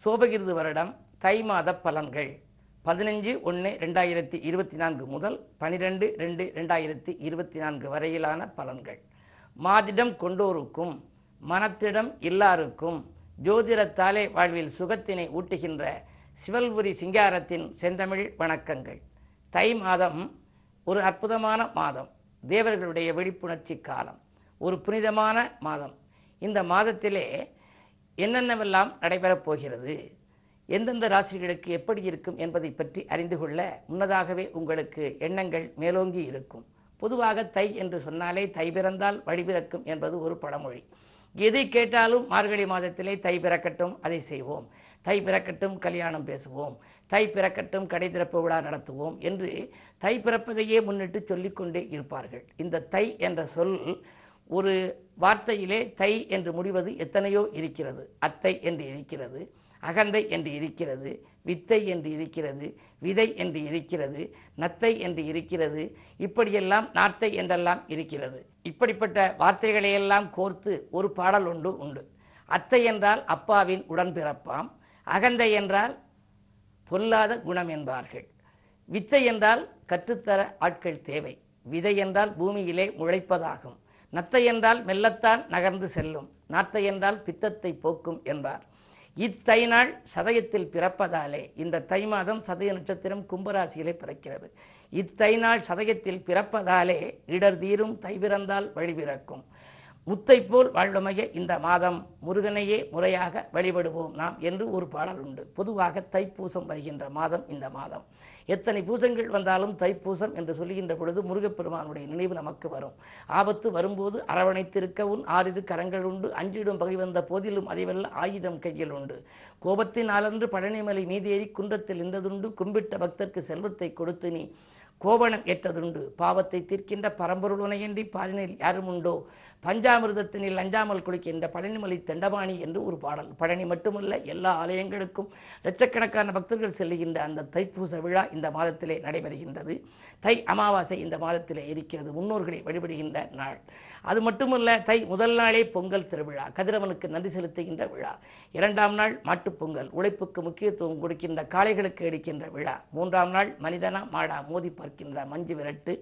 சோபகிருது வருடம் தை மாத பலன்கள் 15/1/2024 முதல் 12/2/2024 வரையிலான பலன்கள். மாதிடம் கொண்டோருக்கும் மனத்திடம் இல்லாருக்கும் ஜோதிடத்தாலே வாழ்வில் சுகத்தினை ஊட்டுகின்ற சிவல்புரி சிங்காரத்தின் செந்தமிழ் வணக்கங்கள். தை மாதம் ஒரு அற்புதமான மாதம், தேவர்களுடைய விழிப்புணர்ச்சி காலம், ஒரு புனிதமான மாதம். இந்த மாதத்திலே என்னென்னவெல்லாம் நடைபெறப் போகிறது, எந்தெந்த ராசிகளுக்கு எப்படி இருக்கும் என்பதை பற்றி அறிந்து கொள்ள முன்னதாகவே உங்களுக்கு எண்ணங்கள் மேலோங்கி இருக்கும். பொதுவாக தை என்று சொன்னாலே தை பிறந்தால் வழி பிறக்கும் என்பது ஒரு பழமொழி. எதை கேட்டாலும் மார்கழி மாதத்திலே தை பிறக்கட்டும் அதை செய்வோம், தை பிறக்கட்டும் கல்யாணம் பேசுவோம், தை பிறக்கட்டும் கடை திறப்பு விழா நடத்துவோம் என்று தை பிறப்பதையே முன்னிட்டு சொல்லிக்கொண்டே இருப்பார்கள். இந்த தை என்ற சொல் ஒரு வார்த்தையிலே தை என்று முடிவது எத்தனையோ இருக்கிறது. அத்தை என்று இருக்கிறது, அகந்தை என்று இருக்கிறது, வித்தை என்று இருக்கிறது, விதை என்று இருக்கிறது, நத்தை என்று இருக்கிறது, இப்படியெல்லாம் நாத்தை என்றெல்லாம் இருக்கிறது. இப்படிப்பட்ட வார்த்தைகளையெல்லாம் கோர்த்து ஒரு பாடல் உண்டு. அத்தை என்றால் அப்பாவின் உடன்பிறப்பாம், அகந்தை என்றால் பொல்லாத குணம் என்பார்கள், வித்தை என்றால் கற்றுத்தர ஆட்கள் தேவை, விதை என்றால் பூமியிலே முளைப்பதாகும், நத்தை என்றால் மெல்லத்தான் நகர்ந்து செல்லும், நாத்தை என்றால் பித்தத்தை போக்கும் என்பார். இத்தை நாள் சதயத்தில் பிறப்பதாலே இந்த தை மாதம் சதய நட்சத்திரம் கும்பராசியிலே பிறக்கிறது. இத்தை நாள் சதயத்தில் பிறப்பதாலே இடர் தீரும், தை பிறந்தால் வழி பிறக்கும். முத்தை போல் வாழ்வமைய இந்த மாதம் முருகனையே முறையாக வழிபடுவோம் நாம் என்று ஒரு பாடல் உண்டு. பொதுவாக தைப்பூசம் வருகின்ற மாதம் இந்த மாதம். எத்தனை பூசங்கள் வந்தாலும் தைப்பூசம் என்று சொல்லுகின்ற பொழுது முருகப்பெருமானுடைய நினைவு நமக்கு வரும். ஆபத்து வரும்போது அரவணைத்திருக்கவும் 6 கரங்கள் உண்டு, அஞ்சிடும் பகை வந்த போதிலும் அதைவல்ல ஆயுதம் கையில் உண்டு. கோபத்தின் ஆலன்று பழனிமலை மீதேறி குன்றத்தில் நின்றதுண்டு, கும்பிட்ட பக்தர்க்கு செல்வத்தை கொடுத்து நீ கோபணம் ஏற்றதுண்டு. பாவத்தை தீர்க்கின்ற பரம்பொருள் உனையன்றி பாலினில் யாரும் உண்டோ, பஞ்சாமிர்தத்தினில் அஞ்சாமல் குளிக்கின்ற பழனிமலை தண்டபாணி என்று ஒரு பாடல். பழனி மட்டுமல்ல, எல்லா ஆலயங்களுக்கும் லட்சக்கணக்கான பக்தர்கள் செல்லுகின்ற அந்த தைப்பூச விழா இந்த மாதத்திலே நடைபெறுகின்றது. தை அமாவாசை இந்த மாதத்திலே இருக்கிறது, முன்னோர்களை வழிபடுகின்ற நாள். அது மட்டுமல்ல, தை முதல் நாளே பொங்கல் திருவிழா, கதிரவனுக்கு நன்றி செலுத்துகின்ற விழா. 2ஆம் நாள் மாட்டுப்பொங்கல், உழைப்புக்கு முக்கியத்துவம் கொடுக்கின்ற காளைகளுக்கு எடுக்கின்ற விழா. 3ஆம் நாள் மனிதனா மாடா மோதி பார்க்கின்ற மஞ்சு விரட்டு,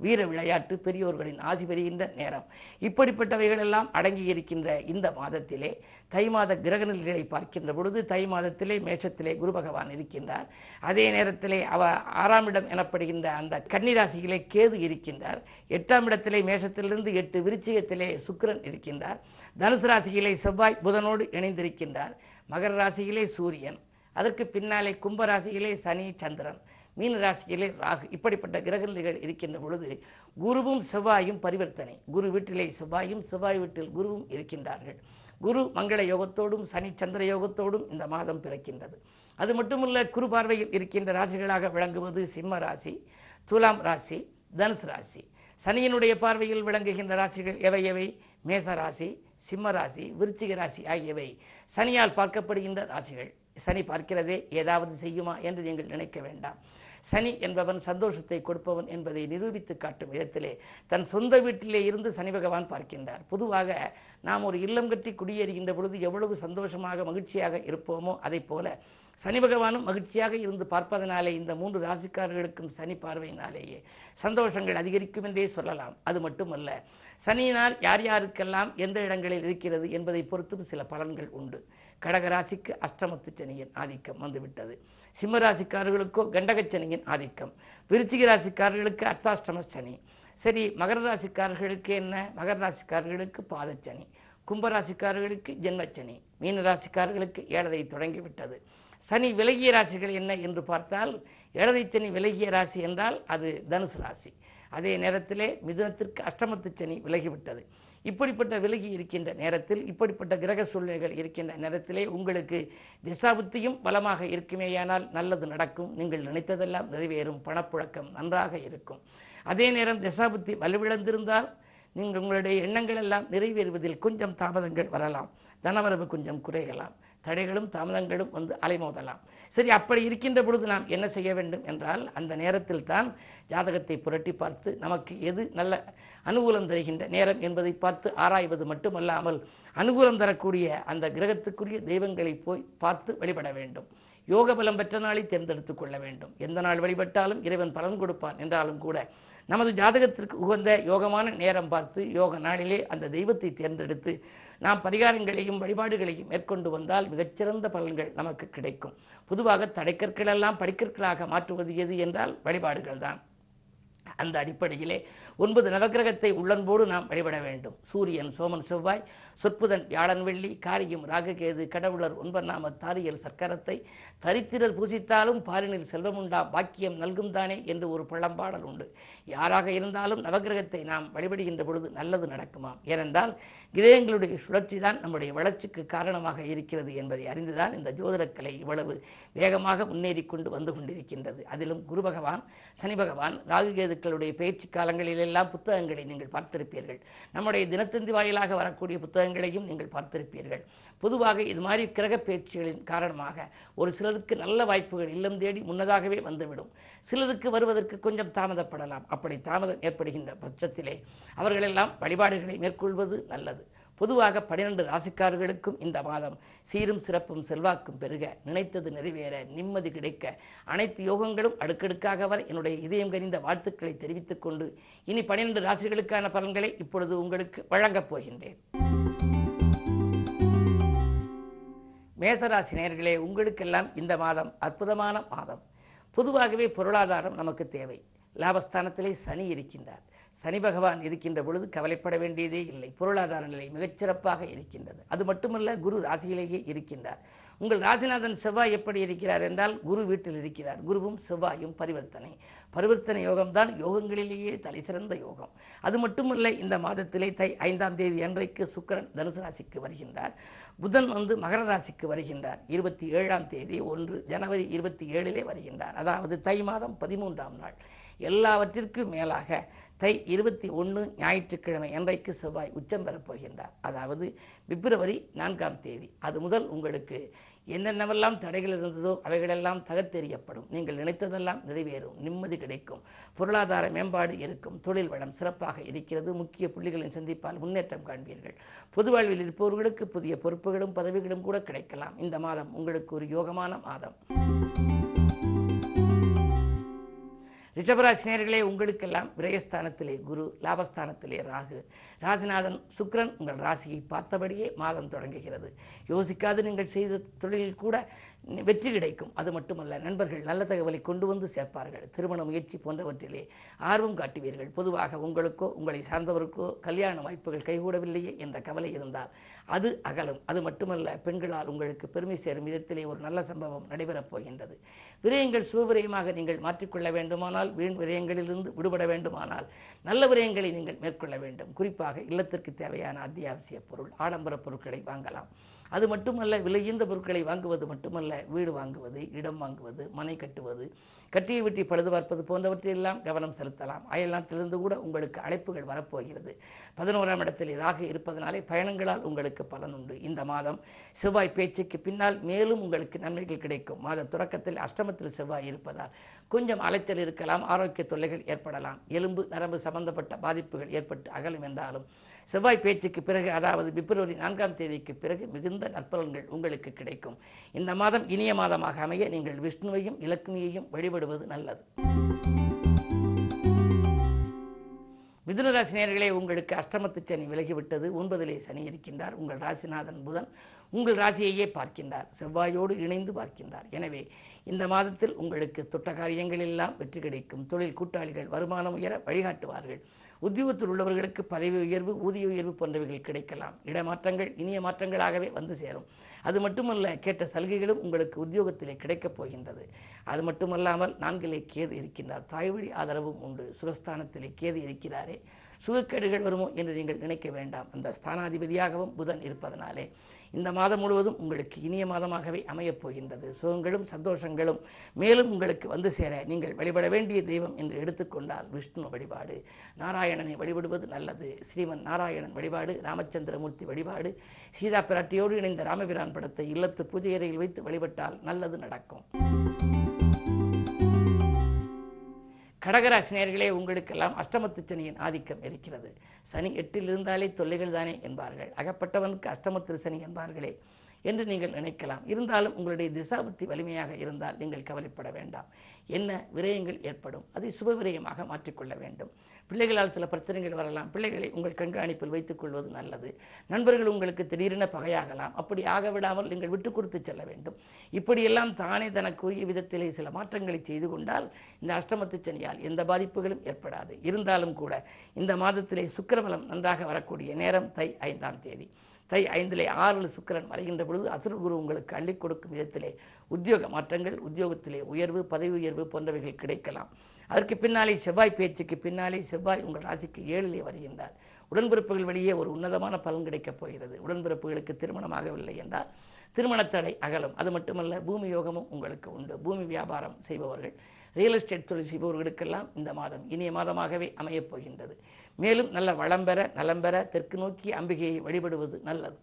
வீர விளையாட்டு, பெரியோர்களின் ஆசி பெறுகின்ற நேரம். இப்படிப்பட்டவைகள் எல்லாம் அடங்கி இருக்கின்ற இந்த மாதத்திலே தை மாத கிரக நிலைகளை பார்க்கின்ற பொழுது தை மாதத்திலே மேஷத்திலே குரு பகவான் இருக்கின்றார். அதே நேரத்திலே 6ஆம் இடம் எனப்படுகின்ற அந்த கன்னிராசியிலே கேது இருக்கின்றார். 8ஆம் இடத்திலே மேஷத்திலிருந்து 8 விருச்சிகத்திலே சுக்கிரன் இருக்கின்றார். தனுசு ராசியிலே செவ்வாய் புதனோடு இணைந்திருக்கின்றார். மகர ராசியிலே சூரியன், அதற்கு பின்னாலே கும்பராசியிலே சனி சந்திரன், மீன ராசியிலே ராகு. இப்படிப்பட்ட கிரகநிலைகள் இருக்கின்ற பொழுது குருவும் செவ்வாயும் பரிவர்த்தனை. குரு வீட்டிலே செவ்வாயும் செவ்வாய் வீட்டில் குருவும் இருக்கின்றார்கள். குரு மங்கள யோகத்தோடும் சனி சந்திர யோகத்தோடும் இந்த மாதம் பிறக்கின்றது. அது மட்டுமல்ல, குரு பார்வையில் இருக்கின்ற ராசிகளாக விளங்குவது சிம்ம ராசி, துலாம் ராசி, தனுசு ராசி. சனியினுடைய பார்வையில் விளங்குகின்ற ராசிகள் எவை? மேச ராசி, சிம்ம ராசி, விருச்சிக ராசி ஆகியவை சனியால் பார்க்கப்படுகின்ற ராசிகள். சனி பார்க்கிறதே ஏதாவது செய்யுமா என்று நீங்கள் நினைக்க வேண்டாம். சனி என்பவன் சந்தோஷத்தை கொடுப்பவன் என்பதை நிரூபித்து காட்டும் விதத்திலே தன் சொந்த வீட்டிலே இருந்து சனி பகவான் பார்க்கின்றார். பொதுவாக நாம் ஒரு இல்லம் கட்டி குடியேறுகின்ற பொழுது எவ்வளவு சந்தோஷமாக மகிழ்ச்சியாக இருப்போமோ அதை போல சனி பகவானும் மகிழ்ச்சியாக இருந்து பார்ப்பதனாலே இந்த 3 ராசிக்காரர்களுக்கும் சனி பார்வையினாலேயே சந்தோஷங்கள் அதிகரிக்கும் என்றே சொல்லலாம். அது மட்டுமல்ல, சனியினால் யார் யாருக்கெல்லாம் எந்த இடங்களில் இருக்கிறது என்பதை பொறுத்தும் சில பலன்கள் உண்டு. கடகராசிக்கு அஷ்டமத்து சனியின் ஆதிக்கம் வந்துவிட்டது. சிம்மராசிக்காரர்களுக்கோ கண்டகச்சனியின் ஆதிக்கம், விருச்சிக ராசிக்காரர்களுக்கு அர்த்தாஷ்டம சனி. சரி, மகர ராசிக்காரர்களுக்கு என்ன? மகர ராசிக்காரர்களுக்கு பாதச்சனி, கும்பராசிக்காரர்களுக்கு ஜென்மச்சனி, மீன ராசிக்காரர்களுக்கு ஏழரை தொடங்கிவிட்டது. சனி விலகிய ராசிகள் என்ன என்று பார்த்தால், ஏழரை சனி விலகிய ராசி என்றால் அது தனுசு ராசி. அதே நேரத்திலே மிதுனத்திற்கு அஷ்டமத்து சனி விலகிவிட்டது. இப்படிப்பட்ட விலகி இருக்கின்ற நேரத்தில், இப்படிப்பட்ட கிரக சூழ்நிலைகள் இருக்கின்ற நேரத்திலே உங்களுக்கு திசாபுத்தியும் பலமாக இருக்குமேயானால் நல்லது நடக்கும், நீங்கள் நினைத்ததெல்லாம் நிறைவேறும், பணப்புழக்கம் நன்றாக இருக்கும். அதே நேரம் திசாபுத்தி வலுவிழந்திருந்தால் நீங்கள் உங்களுடைய எண்ணங்கள் எல்லாம் நிறைவேறுவதில் கொஞ்சம் தாமதங்கள் வரலாம், தனவரவு கொஞ்சம் குறையலாம், தடைகளும் தாமதங்களும் வந்து அலைமோதலாம். சரி, அப்படி இருக்கின்ற பொழுது நாம் என்ன செய்ய வேண்டும் என்றால், அந்த நேரத்தில் தான் ஜாதகத்தை புரட்டி பார்த்து நமக்கு எது நல்ல அனுகூலம் தருகின்ற நேரம் என்பதை பார்த்து ஆராய்வது மட்டுமல்லாமல், அனுகூலம் தரக்கூடிய அந்த கிரகத்துக்குரிய தெய்வங்களை போய் பார்த்து வழிபட வேண்டும். யோக பலம் பெற்ற நாளை தேர்ந்தெடுத்துக் கொள்ள வேண்டும். எந்த நாள் வழிபட்டாலும் இறைவன் பலன் கொடுப்பான் என்றாலும் கூட நமது ஜாதகத்திற்கு உகந்த யோகமான நேரம் பார்த்து யோக நாளிலே அந்த தெய்வத்தை தேர்ந்தெடுத்து நாம் பரிகாரங்களையும் வழிபாடுகளையும் மேற்கொண்டு வந்தால் மிகச்சிறந்த பலன்கள் நமக்கு கிடைக்கும். பொதுவாக தடைக்கற்கள் எல்லாம் படிக்கற்களாக மாற்றுவது எது என்றால் வழிபாடுகள் தான். அந்த அடிப்படையிலே 9 நவக்கிரகத்தை உள்ளன்போடு நாம் வழிபட வேண்டும். சூரியன், சோமன், செவ்வாய், சொற்புதன், வியாழன், வெள்ளி, காரியம், ராககேது, கடவுளர், 9 தாரியல் சர்க்கரத்தை தரித்திரர் பூசித்தாலும் பாரினில் செல்வமுண்டா பாக்கியம் நல்கும் தானே என்று ஒரு பழம்பாடல் உண்டு. யாராக இருந்தாலும் நவக்கிரகத்தை நாம் வழிபடுகின்ற பொழுது நல்லது நடக்குமாம். ஏனென்றால் கிரகங்களுடைய சுழற்சி தான் நம்முடைய வளர்ச்சிக்கு காரணமாக இருக்கிறது என்பதை அறிந்துதான் இந்த ஜோதிடக்கலை இவ்வளவு வேகமாக முன்னேறி கொண்டு வந்து கொண்டிருக்கின்றது. அதிலும் குரு பகவான், சனி பகவான், ராகுகேதுக்களுடைய பயிற்சி காலங்களிலெல்லாம் புத்தகங்களை நீங்கள் பார்த்திருப்பீர்கள். நம்முடைய தினத்தந்தி வாயிலாக வரக்கூடிய புத்தகங்களையும் நீங்கள் பார்த்திருப்பீர்கள். பொதுவாக இது மாதிரி கிரக பயிற்சிகளின் காரணமாக ஒரு சிலருக்கு நல்ல வாய்ப்புகள் இல்லம் தேடி முன்னதாகவே வந்துவிடும். சிலருக்கு வருவதற்கு கொஞ்சம் தாமதப்படலாம். அப்படி தாமதம் ஏற்படுகின்ற பட்சத்திலே அவர்களெல்லாம் வழிபாடுகளை மேற்கொள்வது நல்லது. பொதுவாக 12 ராசிக்காரர்களுக்கும் இந்த மாதம் சீரும் சிறப்பும் செல்வாக்கும் பெருக, நினைத்தது நிறைவேற, நிம்மதி கிடைக்க, அனைத்து யோகங்களும் அடுக்கடுக்காக வர என்னுடைய இதயம் கனிந்த வாழ்த்துக்களை தெரிவித்துக் கொண்டு இனி 12 ராசிகளுக்கான பலன்களை இப்பொழுது உங்களுக்கு வழங்கப் போகின்றேன். மேசராசி நேயர்களே, உங்களுக்கெல்லாம் இந்த மாதம் அற்புதமான மாதம். பொதுவாகவே பொருளாதாரம் நமக்கு தேவை. லாபஸ்தானத்திலே சனி இருக்கின்றார். சனி பகவான் இருக்கின்ற பொழுது கவலைப்பட வேண்டியதே இல்லை. பொருளாதார நிலை மிகச்சிறப்பாக இருக்கின்றது. அது மட்டுமல்ல, குரு ராசியிலேயே இருக்கின்றார். உங்கள் ராசிநாதன் செவ்வாய் எப்படி இருக்கிறார் என்றால், குரு வீட்டில் இருக்கிறார். குருவும் செவ்வாயும் பரிவர்த்தனை யோகம்தான் யோகங்களிலேயே தலை சிறந்த யோகம். அது மட்டுமல்ல, இந்த மாதத்திலே 5ஆம் தேதி அன்றைக்கு சுக்கிரன் தனுசு ராசிக்கு வருகின்றார். புதன் மகர ராசிக்கு வருகின்றார். 27ஆம் தேதி ஜனவரி 27 வருகின்றார். அதாவது தை மாதம் 13ஆம் நாள். எல்லாவற்றிற்கும் மேலாக தை 21 ஞாயிற்றுக்கிழமை அன்றைக்கு செவ்வாய் உச்சம் பெறப் போகின்றார். அதாவது பிப்ரவரி 4ஆம் தேதி. அது முதல் உங்களுக்கு என்னென்னவெல்லாம் தடைகள் இருந்ததோ அவைகளெல்லாம் தகர்த்தெறியப்படும். நீங்கள் நினைத்ததெல்லாம் நிறைவேறும். நிம்மதி கிடைக்கும். பொருளாதார மேம்பாடு இருக்கும். தொழில் வளம் சிறப்பாக இருக்கிறது. முக்கிய புள்ளிகளின் சந்திப்பால் முன்னேற்றம் காண்பீர்கள். பொது வாழ்வில் இருப்பவர்களுக்கு புதிய பொறுப்புகளும் பதவிகளும் கூட கிடைக்கலாம். இந்த மாதம் உங்களுக்கு ஒரு யோகமான மாதம். ரிஷபராசி நேயர்களே, உங்களுக்கெல்லாம் விரயஸ்தானத்திலே குரு, லாபஸ்தானத்திலே ராகு, ராசிநாதன் சுக்கிரன் உங்கள் ராசியை பார்த்தபடியே மாதம் தொடங்குகிறது. யோசிக்காது நீங்கள் செய்த தொழிலில் கூட வெற்றி கிடைக்கும். அது மட்டுமல்ல, நண்பர்கள் நல்ல தகவலை கொண்டு வந்து சேர்ப்பார்கள். திருமண முயற்சி போன்றவற்றிலே ஆர்வம் காட்டுவீர்கள். பொதுவாக உங்களுக்கோ உங்களை சார்ந்தவருக்கோ கல்யாண வாய்ப்புகள் கைகூடவில்லையே என்ற கவலை இருந்தால் அது அகலும். அது மட்டுமல்ல, பெண்களால் உங்களுக்கு பெருமை சேரும் விதத்திலே ஒரு நல்ல சம்பவம் நடைபெறப் போகின்றது. விரயங்கள் சுபவிரயமாக நீங்கள் மாற்றிக்கொள்ள வேண்டுமானால், வீண் விரயங்களிலிருந்து விடுபட வேண்டுமானால் நல்ல விரயங்களை நீங்கள் மேற்கொள்ள வேண்டும். குறிப்பாக இல்லத்திற்கு தேவையான அத்தியாவசிய பொருள், ஆடம்பர பொருட்களை வாங்கலாம். அது மட்டுமல்ல, விலையுந்த பொருட்களை வாங்குவது மட்டுமல்ல, வீடு வாங்குவது, இடம் வாங்குவது, மனை கட்டுவது, கட்டியை வெட்டி பழுது பார்ப்பது போன்றவற்றையெல்லாம் கவனம் செலுத்தலாம். அயல்நாட்டிலிருந்து கூட உங்களுக்கு அழைப்புகள் வரப்போகிறது. 11ஆம் இடத்தில் ராகு இருப்பதனாலே பயணங்களால் உங்களுக்கு பலன் உண்டு. இந்த மாதம் செவ்வாய் பேச்சுக்கு பின்னால் மேலும் உங்களுக்கு நன்மைகள் கிடைக்கும். மாத தொடக்கத்தில் அஷ்டமத்தில் செவ்வாய் இருப்பதால் கொஞ்சம் அலைச்சல் இருக்கலாம். ஆரோக்கிய தொல்லைகள் ஏற்படலாம். எலும்பு நரம்பு சம்பந்தப்பட்ட பாதிப்புகள் ஏற்பட்டு அகலும் என்றாலும் செவ்வாய் பேச்சுக்கு பிறகு, அதாவது பிப்ரவரி 4ஆம் தேதிக்கு பிறகு மிகுந்த நற்பலன்கள் உங்களுக்கு கிடைக்கும். இந்த மாதம் இனிய மாதமாக அமைய நீங்கள் விஷ்ணுவையும் இலக்குமியையும் வழிபடுவது நல்லது. மிதுன ராசி நேயர்களே, உங்களுக்கு அஷ்டமத்து சனி விலகிவிட்டது. 9லே சனி இருக்கின்றார். உங்கள் ராசிநாதன் புதன் உங்கள் ராசியையே பார்க்கின்றார். செவ்வாயோடு இணைந்து பார்க்கின்றார். எனவே இந்த மாதத்தில் உங்களுக்கு தொட்ட காரியங்கள் எல்லாம் வெற்றி கிடைக்கும். தொழில் கூட்டாளிகள் வருமானம் உயர வழிகாட்டுவார்கள். உத்தியோகத்தில் உள்ளவர்களுக்கு பதவி உயர்வு, ஊதிய உயர்வு போன்றவைகள் கிடைக்கலாம். இடமாற்றங்கள் இனிய மாற்றங்களாகவே வந்து சேரும். அது மட்டுமல்ல, கேட்ட சலுகைகளும் உங்களுக்கு உத்தியோகத்திலே கிடைக்கப் போகின்றது. அது மட்டுமல்லாமல் 4லே கேது இருக்கின்றார். தாய்வழி ஆதரவும் உண்டு. சுகஸ்தானத்திலே கேது இருக்கிறாரே, சுகக்கேடுகள் வருமோ என்று நீங்கள் நினைக்க வேண்டாம். அந்த ஸ்தானாதிபதியாகவும் புதன் இருப்பதனாலே இந்த மாதம் முழுவதும் உங்களுக்கு இனிய மாதமாகவே அமையப் போகின்றது. சுகங்களும் சந்தோஷங்களும் மேலும் உங்களுக்கு வந்து சேர நீங்கள் வழிபட வேண்டிய தெய்வம் என்று எடுத்துக்கொண்டால் விஷ்ணு வழிபாடு, நாராயணனை வழிபடுவது நல்லது. ஸ்ரீமன் நாராயணன் வழிபாடு, ராமச்சந்திரமூர்த்தி வழிபாடு, சீதா பிராட்டியோடு இணைந்த ராமபிரான் படத்தை இல்லத்து பூஜை அறையில் வைத்து வழிபட்டால் நல்லது நடக்கும். கடகராசினியர்களே, உங்களுக்கெல்லாம் அஷ்டமத்து சனியின் ஆதிக்கம் இருக்கிறது. சனி 8ல் இருந்தாலே தொல்லைகள் தானே என்பார்கள். அகப்பட்டவனுக்கு அஷ்டமத்து சனி என்பார்களே என்று நீங்கள் நினைக்கலாம். இருந்தாலும் உங்களுடைய திசாபுத்தி வலிமையாக இருந்தால் நீங்கள் கவலைப்பட வேண்டாம். என்ன விரயங்கள் ஏற்படும், அதை சுப விரயமாக மாற்றிக்கொள்ள வேண்டும். பிள்ளைகளால் சில பிரச்சனைகள் வரலாம். பிள்ளைகளை உங்கள் கண்காணிப்பில் வைத்துக் கொள்வது நல்லது. நண்பர்கள் உங்களுக்கு திடீரென பகையாகலாம். அப்படி ஆக விடாமல் நீங்கள் விட்டு கொடுத்து செல்ல வேண்டும். இப்படியெல்லாம் தானே தனக்குரிய விதத்திலே சில மாற்றங்களை செய்து கொண்டால் இந்த அஷ்டமத்து சனியால் எந்த பாதிப்புகளும் ஏற்படாது. இருந்தாலும் கூட இந்த மாதத்திலே சுக்கிரபலம் நன்றாக வரக்கூடிய நேரம் தை 5ஆம் தேதி. தை 5லே 6 சுக்கிரன் மறைகின்ற பொழுது அசுரகுரு உங்களுக்கு அள்ளிக் கொடுக்கும் விதத்திலே உத்தியோக மாற்றங்கள், உத்தியோகத்திலே உயர்வு, பதவி உயர்வு போன்றவைகள் கிடைக்கலாம். அதற்கு பின்னாலே செவ்வாய் பேச்சுக்கு பின்னாலே செவ்வாய் உங்கள் ராசிக்கு 7லே வருகின்றார். உடன்பிறப்புகள் வழியே ஒரு உன்னதமான பலன் கிடைக்கப் போகிறது. உடன்பிறப்புகளுக்கு திருமணமாகவில்லை என்றால் திருமணத்தடை அகலும். அது மட்டுமல்ல, பூமி யோகமும் உங்களுக்கு உண்டு. பூமி வியாபாரம் செய்பவர்கள், ரியல் எஸ்டேட் தொழில் செய்பவர்களுக்கெல்லாம் இந்த மாதம் இனிய மாதமாகவே அமையப் போகின்றது. மேலும் நல்ல வளம் பெற, நலம் பெற தெற்கு நோக்கி அம்பிகையை வழிபடுவது நல்லது.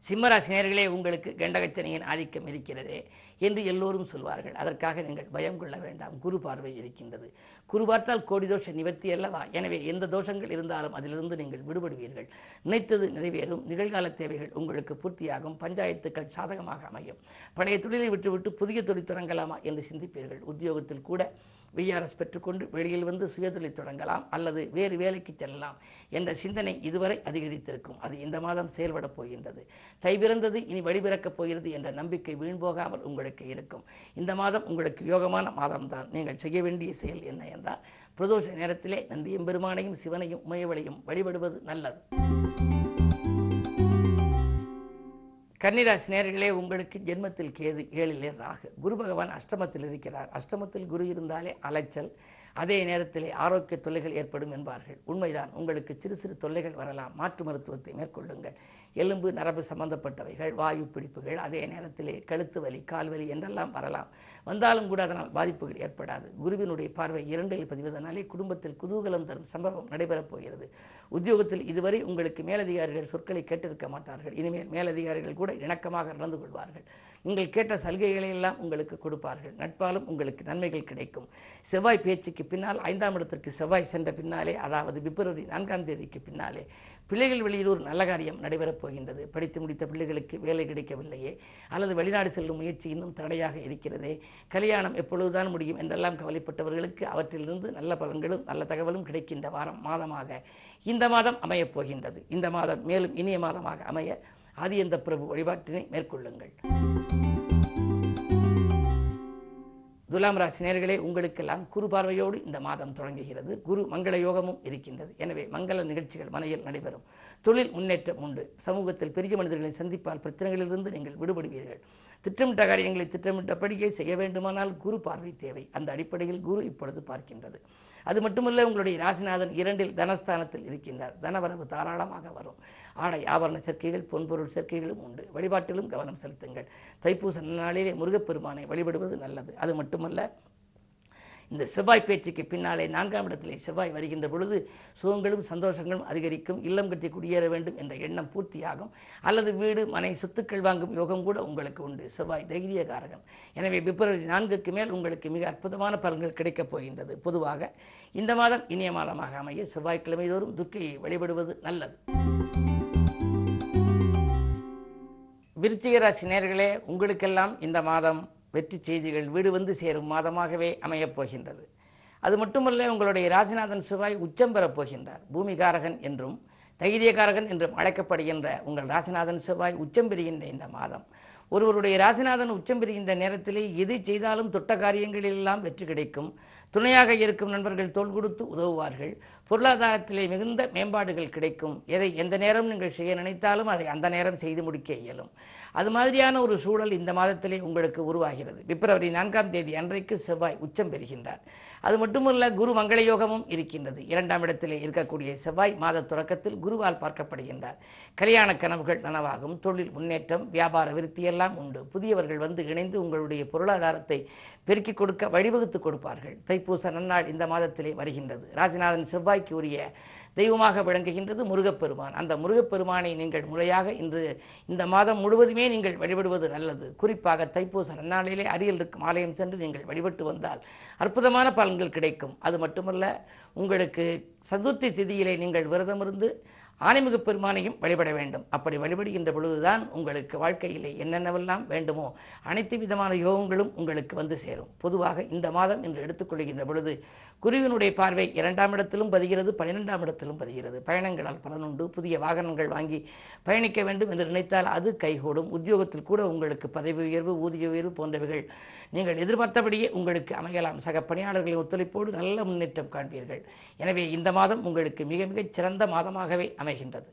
சிம்மராசினியர்களே, உங்களுக்கு கண்டகச்சனியின் ஆதிக்கம் இருக்கிறதே என்று எல்லோரும் சொல்வார்கள். அதற்காக நீங்கள் பயம் கொள்ள வேண்டாம். குரு பார்வை இருக்கின்றது. குரு பார்த்தால் கோடி தோஷ நிவர்த்தி அல்லவா. எனவே எந்த தோஷங்கள் இருந்தாலும் அதிலிருந்து நீங்கள் விடுபடுவீர்கள். நினைத்தது நிறைவேறும். நிகழ்கால தேவைகள் உங்களுக்கு பூர்த்தியாகும். பஞ்சாயத்துக்கள் சாதகமாக அமையும். பழைய தொழிலை விட்டுவிட்டு புதிய தொழில் தொடங்கலாமா என்று சிந்திப்பீர்கள். உத்தியோகத்தில் கூட விஆர்எஸ் பெற்றுக்கொண்டு வெளியில் வந்து சுயதொழில் தொடங்கலாம் அல்லது வேறு வேலைக்கு செல்லலாம் என்ற சிந்தனை இதுவரை அதிகரித்திருக்கும். அது இந்த மாதம் செயல்பட போகின்றது. தை பிறந்தது, இனி வழிபிறக்கப் போகிறது என்ற நம்பிக்கை வீண்போகாமல் உங்களுக்கு இருக்கும். இந்த மாதம் உங்களுக்கு யோகமான மாதம்தான். நீங்கள் செய்ய வேண்டிய செயல் என்ன என்றால், பிரதோஷ நேரத்திலே நந்தி எம்பெருமானையும் சிவனையும் உமையவளையும் வழிபடுவது நல்லது. கன்னிராசி நேயர்களே, உங்களுக்கு ஜென்மத்தில் கேது, 7லே ராகு. குரு பகவான் அஷ்டமத்தில் இருக்கிறார். அஷ்டமத்தில் குரு இருந்தாலே அலைச்சல், அதே நேரத்திலே ஆரோக்கிய தொல்லைகள் ஏற்படும் என்பார்கள். உண்மைதான். உங்களுக்கு சிறு சிறு தொல்லைகள் வரலாம். மாற்று மருத்துவத்தை மேற்கொள்ளுங்கள். எலும்பு நரம்பு சம்பந்தப்பட்டவைகள், வாயு பிடிப்புகள், அதே நேரத்திலே கழுத்து வலி, கால்வலி என்றெல்லாம் வரலாம். வந்தாலும் கூட அதனால் பாதிப்புகள் ஏற்படாது. குருவினுடைய பார்வை 2ல் பதிவதனாலே குடும்பத்தில் குதூகலம் தரும் சம்பவம் நடைபெறப் போகிறது. உத்தியோகத்தில் இதுவரை உங்களுக்கு மேலதிகாரிகள் சொற்களை கேட்டிருக்க மாட்டார்கள். இனிமேல் மேலதிகாரிகள் கூட இணக்கமாக நடந்து கொள்வார்கள். நீங்கள் கேட்ட சலுகைகளை எல்லாம் உங்களுக்கு கொடுப்பார்கள். நட்பாலும் உங்களுக்கு நன்மைகள் கிடைக்கும். செவ்வாய் பேச்சுக்கு பின்னால் 5ஆம் இடத்திற்கு செவ்வாய் சென்ற பின்னாலே, அதாவது பிப்ரவரி 4ஆம் தேதிக்கு பின்னாலே பிள்ளைகள் வெளியில் ஒரு நல்ல காரியம் நடைபெறப் போகின்றது. படித்து முடித்த பிள்ளைகளுக்கு வேலை கிடைக்கவில்லையே, அல்லது வெளிநாடு செல்லும் முயற்சி இன்னும் தடையாக இருக்கிறதே, கல்யாணம் எப்பொழுதுதான் முடியும் என்றெல்லாம் கவலைப்பட்டவர்களுக்கு அவற்றிலிருந்து நல்ல பலன்களும் நல்ல தகவலும் கிடைக்கின்ற மாதமாக இந்த மாதம் அமையப் போகின்றது. இந்த மாதம் மேலும் இனிய மாதமாக அமைய ஆதியந்த பிரபு வழிபாட்டினை மேற்கொள்ளுங்கள். துலாம் ராசி நேயர்களே, உங்களுக்கெல்லாம் குரு பார்வையோடு இந்த மாதம் தொடங்குகிறது. குரு மங்கள யோகமும் இருக்கின்றது. எனவே மங்கள நிகழ்ச்சிகள் மனையில் நடைபெறும். தொழில் முன்னேற்றம் உண்டு. சமூகத்தில் பெரிய மனிதர்களை சந்திப்பால் பிரச்சனைகளிலிருந்து நீங்கள் விடுபடுவீர்கள். திட்டமிட்ட காரியங்களை திட்டமிட்டபடியே செய்ய வேண்டுமானால் குரு பார்வை தேவை. அந்த அடிப்படையில் குரு இப்பொழுது பார்க்கின்றது. அது மட்டுமல்ல, உங்களுடைய ராசிநாதன் 2ல் தனஸ்தானத்தில் இருக்கின்றார். தனவரவு தாராளமாக வரும். ஆடை ஆபரண சேர்க்கைகள், பொன்பொருள் சேர்க்கைகளும் உண்டு. வழிபாட்டிலும் கவனம் செலுத்துங்கள். தைப்பூச நாளிலே முருகப்பெருமானை வழிபடுவது நல்லது. அது மட்டுமல்ல, இந்த செவ்வாய் பேச்சுக்கு பின்னாலே 4ஆம் இடத்திலே செவ்வாய் வருகின்ற பொழுது சுகங்களும் சந்தோஷங்களும் அதிகரிக்கும். இல்லம் கட்டி குடியேற வேண்டும் என்ற எண்ணம் பூர்த்தியாகும். அல்லது வீடு மனை சொத்துக்கள் வாங்கும் யோகம் கூட உங்களுக்கு உண்டு. செவ்வாய் தைரியகாரகன். எனவே பிப்ரவரி 4க்கு மேல் உங்களுக்கு மிக அற்புதமான பலன்கள் கிடைக்கப் போகின்றது. பொதுவாக இந்த மாதம் இனிய மாதமாக அமைய செவ்வாய்க்கிழமை தோறும் துர்க்கையை வழிபடுவது நல்லது. விருச்சிக ராசி நேயர்களே, உங்களுக்கெல்லாம் இந்த மாதம் வெற்றி செய்திகள் வீடு வந்து சேரும் மாதமாகவே அமையப் போகின்றது. அது மட்டுமல்ல, உங்களுடைய ராசிநாதன் செவ்வாய் உச்சம் பெறப் போகின்றார். பூமிகாரகன் என்றும் தைரியகாரகன் என்றும் அழைக்கப்படுகின்ற உங்கள் ராசிநாதன் செவ்வாய் உச்சம் பெறுகின்ற இந்த மாதம் ஒருவருடைய ராசிநாதன் உச்சம் பெறுகின்ற நேரத்திலே எது செய்தாலும் தொட்ட காரியங்களிலெல்லாம் வெற்றி கிடைக்கும். துணையாக இருக்கும் நண்பர்கள் தோள் கொடுத்து உதவுவார்கள். பொருளாதாரத்திலே மிகுந்த மேம்பாடுகள் கிடைக்கும். எதை எந்த நேரம் நீங்கள் செய்ய நினைத்தாலும் அதை அந்த நேரம் செய்து முடிக்க இயலும். அது மாதிரியான ஒரு சூழல் இந்த மாதத்திலே உங்களுக்கு உருவாகிறது. பிப்ரவரி 4ஆம் தேதி அன்றைக்கு செவ்வாய் உச்சம் பெறுகின்றார். அது மட்டுமல்ல, குரு மங்கள யோகமும் இருக்கின்றது. 2ஆம் இடத்திலே இருக்கக்கூடிய செவ்வாய் மாத தொடக்கத்தில் குருவால் பார்க்கப்படுகின்றார். கல்யாண கனவுகள் நனவாகும், தொழில் முன்னேற்றம், வியாபார விருத்தி எல்லாம் உண்டு. புதியவர்கள் வந்து இணைந்து உங்களுடைய பொருளாதாரத்தை பெருக்கிக் கொடுக்க வழிவகுத்து கொடுப்பார்கள். தைப்பூச நன்னாள் இந்த மாதத்திலே வருகின்றது. ராசிநாதன் செவ்வாய்க்கு உரிய தெய்வமாக விளங்குகின்றது முருகப்பெருமான். அந்த முருகப்பெருமானை நீங்கள் முறையாக இந்த மாதம் முழுவதுமே நீங்கள் வழிபடுவது நல்லது. குறிப்பாக தைப்பூச நன்னாளிலே அருகில் இருக்கும் ஆலயம் சென்று நீங்கள் வழிபட்டு வந்தால் அற்புதமான பலன்கள் கிடைக்கும். அது மட்டுமல்ல, உங்களுக்கு சதுர்த்தி திதியிலே நீங்கள் விரதமிருந்து ஆனைமுகப் பெருமானையும் வழிபட வேண்டும். அப்படி வழிபடுகின்ற பொழுதுதான் உங்களுக்கு வாழ்க்கையிலே என்னென்னவெல்லாம் வேண்டுமோ அனைத்து விதமான யோகங்களும் உங்களுக்கு வந்து சேரும். பொதுவாக இந்த மாதம் என்று எடுத்துக்கொள்கின்ற பொழுது குருவினுடைய பார்வை 2ஆம் இடத்திலும் பதிகிறது, 12ஆம் இடத்திலும் பதிகிறது. பயணங்களால் பலனுண்டு. புதிய வாகனங்கள் வாங்கி பயணிக்க வேண்டும் என்று நினைத்தால் அது கைகூடும். உத்தியோகத்தில் கூட உங்களுக்கு பதவி உயர்வு, ஊதிய உயர்வு போன்றவைகள் நீங்கள் எதிர்பார்த்தபடியே உங்களுக்கு அமையலாம். சக பணியாளர்களின் ஒத்துழைப்போடு நல்ல முன்னேற்றம் காண்பீர்கள். எனவே இந்த மாதம் உங்களுக்கு மிக மிகச் சிறந்த மாதமாகவே அமைகின்றது.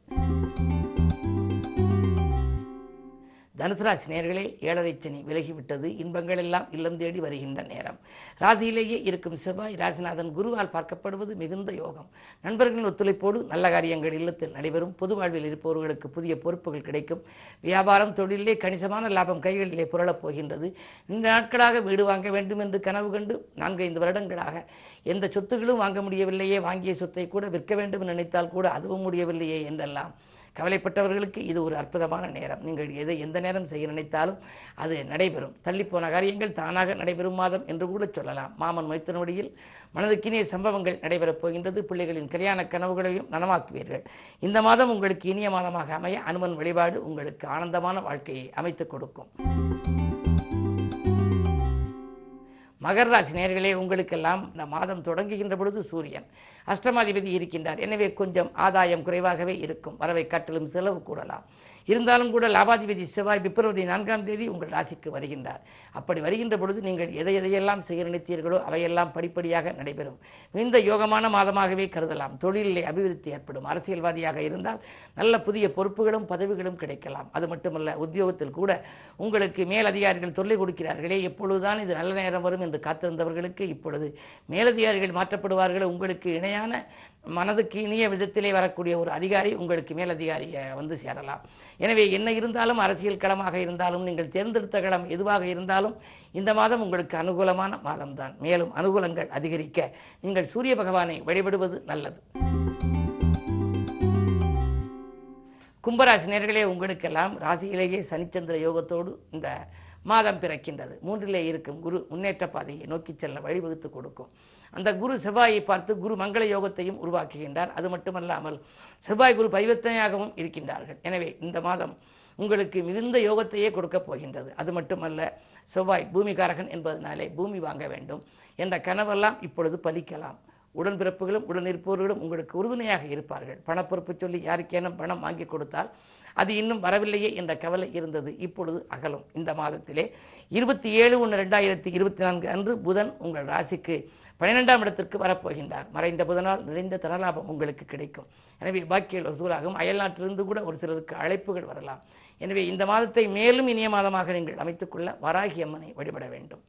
தனுசு ராசி நேயர்களே, 7.5 சனி விலகிவிட்டது. இன்பங்கள் எல்லாம் இல்லம் தேடி வருகின்ற நேரம். ராசியிலேயே இருக்கும் செவ்வாய் ராசிநாதன் குருவால் பார்க்கப்படுவது மிகுந்த யோகம். நண்பர்களின் ஒத்துழைப்போடு நல்ல காரியங்கள் இல்லத்தில் நடைபெறும். பொது வாழ்வில் இருப்பவர்களுக்கு புதிய பொறுப்புகள் கிடைக்கும். வியாபாரம் தொழிலே கணிசமான லாபம் கைகளிலே புரளப் போகின்றது. இந்த நாட்களாக வீடு வாங்க வேண்டும் என்று கனவு கண்டு 4-5 வருடங்களாக எந்த சொத்துகளும் வாங்க முடியவில்லையே, வாங்கிய சொத்தை கூட விற்க வேண்டும் என்று நினைத்தால் கூட அதுவும் முடியவில்லையே என்றெல்லாம் கவலைப்பட்டவர்களுக்கு இது ஒரு அற்புதமான நேரம். நீங்கள் எந்த நேரம் செய்ய நினைத்தாலும் அது நடைபெறும். தள்ளிப்போன காரியங்கள் தானாக நடைபெறும் மாதம் என்று கூட சொல்லலாம். மாமன் மைத்தனுடையில் மனதுக்கினிய சம்பவங்கள் நடைபெறப் போகின்றது. பிள்ளைகளின் கல்யாண கனவுகளையும் நனவாக்குவீர்கள். இந்த மாதம் உங்களுக்கு இனிய மாதமாக அமைய அனுமன் வழிபாடு உங்களுக்கு ஆனந்தமான வாழ்க்கையை அமைத்துக் கொடுக்கும். மகர ராசி நேயர்களே, உங்களுக்கெல்லாம் இந்த மாதம் தொடங்குகின்ற பொழுது சூரியன் அஷ்டமாதிபதி இருக்கின்றார். எனவே கொஞ்சம் ஆதாயம் குறைவாகவே இருக்கும். வரவை காட்டிலும் செலவு கூடலாம். இருந்தாலும் கூட லாபாதிபதி செவ்வாய் பிப்ரவரி 4ஆம் தேதி உங்கள் ராசிக்கு வருகின்றார். அப்படி வருகின்ற பொழுது நீங்கள் எதையெல்லாம் செய்ய நினைத்தீர்களோ அவையெல்லாம் படிப்படியாக நடைபெறும். இந்த யோகமான மாதமாகவே கருதலாம். தொழிலிலே அபிவிருத்தி ஏற்படும். அரசியல்வாதியாக இருந்தால் நல்ல புதிய பொறுப்புகளும் பதவிகளும் கிடைக்கலாம். அது மட்டுமல்ல, உத்தியோகத்தில் கூட உங்களுக்கு மேலதிகாரிகள் தொல்லை கொடுக்கிறார்களே, எப்பொழுதுதான் இது நல்ல நேரம் வரும் என்று காத்திருந்தவர்களுக்கு இப்பொழுது மேலதிகாரிகள் மாற்றப்படுவார்கள். உங்களுக்கு இணையான மனதுக்கு இனிய விதத்திலே வரக்கூடிய ஒரு அதிகாரி உங்களுக்கு மேலதிகாரியை வந்து சேரலாம். எனவே என்ன இருந்தாலும், அரசியல் களமாக இருந்தாலும், நீங்கள் தேர்ந்தெடுத்த களம் எதுவாக இருந்தாலும் இந்த மாதம் உங்களுக்கு அனுகூலமான மாதம்தான். மேலும் அனுகூலங்கள் அதிகரிக்க நீங்கள் சூரிய பகவானை வழிபடுவது நல்லது. கும்பராசி நேயர்களே, உங்களுக்கெல்லாம் ராசியிலேயே சனிச்சந்திர யோகத்தோடு இந்த மாதம் பிறக்கின்றது. 3லே இருக்கும் குரு முன்னேற்ற பாதையை நோக்கி செல்ல வழிவகுத்து கொடுக்கும். அந்த குரு செவ்வாயை பார்த்து குரு மங்கள யோகத்தையும் உருவாக்குகின்றார். அது மட்டுமல்லாமல் செவ்வாய் குரு பரிவர்த்தனையாகவும் இருக்கின்றார்கள். எனவே இந்த மாதம் உங்களுக்கு மிகுந்த யோகத்தையே கொடுக்கப் போகின்றது. அது மட்டுமல்ல, செவ்வாய் பூமிகாரகன் என்பதனாலே பூமி வாங்க வேண்டும் என்ற கனவெல்லாம் இப்பொழுது பலிக்கலாம். உடன்பிறப்புகளும் உடனிருப்பவர்களும் உங்களுக்கு உறுதுணையாக இருப்பார்கள். பணப்பொறுப்பு சொல்லி யாருக்கேனும் பணம் வாங்கி கொடுத்தால் அது இன்னும் வரவில்லையே என்ற கவலை இருந்தது. இப்பொழுது அகலும். இந்த மாதத்திலே 27/1/2024 அன்று புதன் உங்கள் ராசிக்கு 12ஆம் இடத்திற்கு வரப்போகின்றார். மறைந்த புதனால் நிறைந்த தனலாபம் உங்களுக்கு கிடைக்கும். எனவே பாக்கியல் வசூலாகும். அயல்நாட்டிலிருந்து கூட ஒரு சிலருக்கு அழைப்புகள் வரலாம். எனவே இந்த மாதத்தை மேலும் இனிய மாதமாக நீங்கள் அமைத்துக்கொள்ள வராகி அம்மனை வழிபட வேண்டும்.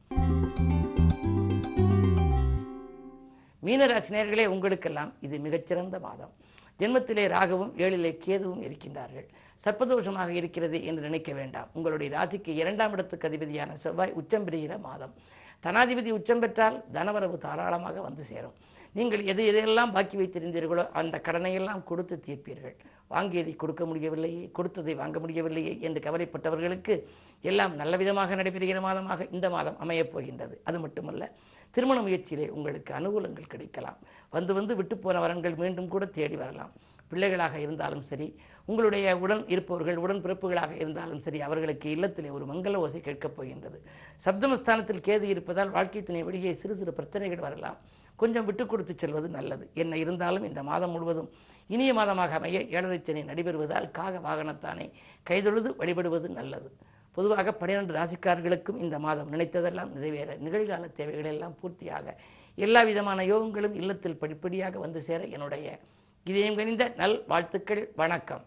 மீனராசி நேயர்களே, உங்களுக்கெல்லாம் இது மிகச்சிறந்த மாதம். ஜென்மத்திலே ராகுவும் 7லே கேதுவும் இருக்கின்றார்கள். சர்ப்பதோஷமாக இருக்கிறது என்று நினைக்க வேண்டாம். உங்களுடைய ராசிக்கு 2ஆம் இடத்துக்கு அதிபதியான செவ்வாய் உச்சம் பெறுகிற மாதம். தனாதிபதி உச்சம் பெற்றால் தனவரவு தாராளமாக வந்து சேரும். நீங்கள் எதையெல்லாம் பாக்கி வைத்திருந்தீர்களோ அந்த கடனையெல்லாம் கொடுத்து தீர்ப்பீர்கள். வாங்கியதை கொடுக்க முடியவில்லையே, கொடுத்ததை வாங்க முடியவில்லையே என்று கவலைப்பட்டவர்களுக்கு எல்லாம் நல்ல விதமாக நடைபெறுகிற மாதமாக இந்த மாதம் அமையப் போகின்றது. அது மட்டுமல்ல, திருமண முயற்சியிலே உங்களுக்கு அனுகூலங்கள் கிடைக்கலாம். வந்து விட்டு போன வரன்கள் மீண்டும் கூட தேடி வரலாம். பிள்ளைகளாக இருந்தாலும் சரி, உங்களுடைய உடன் இருப்பவர்கள் உடன்பிறப்புகளாக இருந்தாலும் சரி, அவர்களுக்கு இல்லத்திலே ஒரு மங்கள ஓசை கேட்கப் போகின்றது. சப்தமஸ்தானத்தில் கேது இருப்பதால் வாழ்க்கை துணை வழியே சிறு சிறு பிரச்சனைகள் வரலாம். கொஞ்சம் விட்டு கொடுத்து செல்வது நல்லது. என்ன இருந்தாலும் இந்த மாதம் முழுவதும் இனிய மாதமாக அமைய 7.5 சனி நடைபெறுவதால் காக வாகனத்தானே கைதொழுது வழிபடுவது நல்லது. பொதுவாக 12 ராசிக்காரர்களுக்கும் இந்த மாதம் நினைத்ததெல்லாம் நிறைவேற, நிகழ்கால தேவைகள் எல்லாம் பூர்த்தியாக, எல்லா விதமான யோகங்களும் இல்லத்தில் படிப்படியாக வந்து சேர என்னுடைய இதயம் கனிந்த நல் வாழ்த்துக்கள். வணக்கம்.